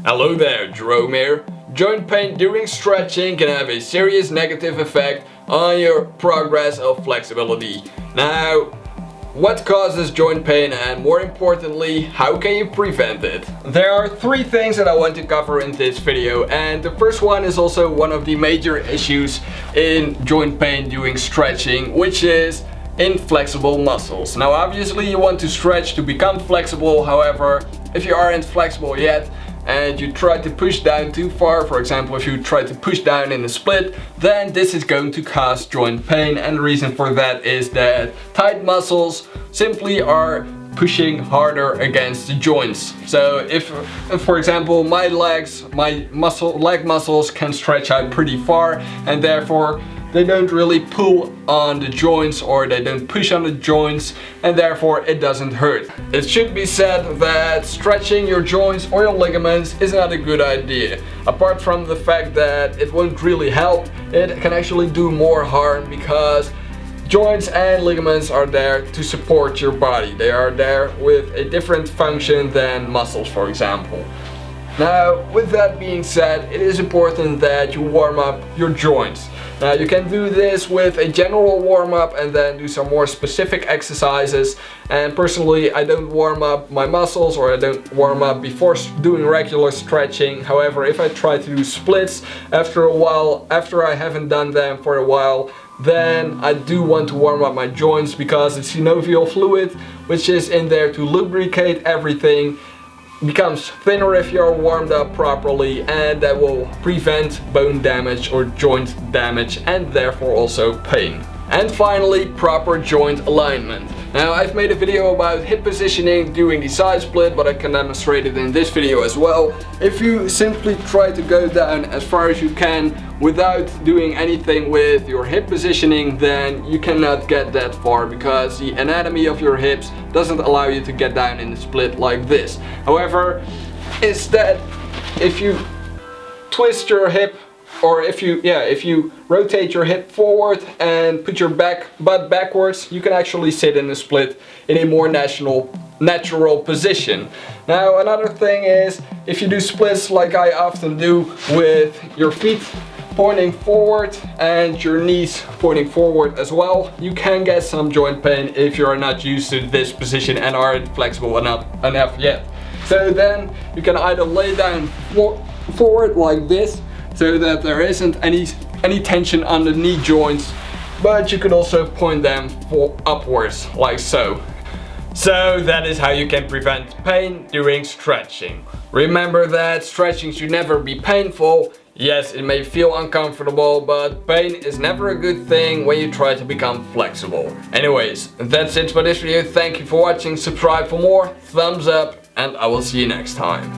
Hello there, Jerome here. Joint pain during stretching can have a serious negative effect on your progress of flexibility. Now, what causes joint pain, and more importantly, how can you prevent it? There are three things that I want to cover in this video, and the first one is also one of the major issues in joint pain during stretching, which is inflexible muscles. Now obviously you want to stretch to become flexible, however, if you aren't flexible yet and you try to push down too far, for example if you try to push down in a split, then this is going to cause joint pain, and the reason for that is that tight muscles simply are pushing harder against the joints. So if for example my leg muscles can stretch out pretty far, and therefore they don't really pull on the joints, or they don't push on the joints, and therefore it doesn't hurt. It should be said that stretching your joints or your ligaments is not a good idea. Apart from the fact that it won't really help, it can actually do more harm, because joints and ligaments are there to support your body. They are there with a different function than muscles, for example. Now, with that being said, it is important that you warm up your joints. Now you can do this with a general warm-up and then do some more specific exercises, and personally I don't warm up my muscles, or I don't warm up before doing regular stretching. However, if I try to do splits after a while, after I haven't done them for a while, then I do want to warm up my joints, because the synovial fluid, which is in there to lubricate everything, becomes thinner if you're warmed up properly, and that will prevent bone damage or joint damage, and therefore also pain. And finally, proper joint alignment. Now I've made a video about hip positioning during the side split, but I can demonstrate it in this video as well. If you simply try to go down as far as you can without doing anything with your hip positioning, then you cannot get that far, because the anatomy of your hips doesn't allow you to get down in the split like this. However, instead, if you twist your hip, or if you rotate your hip forward and put your butt backwards, you can actually sit in a split in a more natural position. Now another thing is, if you do splits like I often do, with your feet pointing forward and your knees pointing forward as well, you can get some joint pain if you are not used to this position and aren't flexible enough yet. So then you can either lay down forward like this, so that there isn't any tension on the knee joints, but you can also point them upwards like so. So that is how you can prevent pain during stretching. Remember that stretching should never be painful. Yes, it may feel uncomfortable, but pain is never a good thing when you try to become flexible. Anyways, that's it for this video. Thank you for watching. Subscribe for more, thumbs up, and I will see you next time.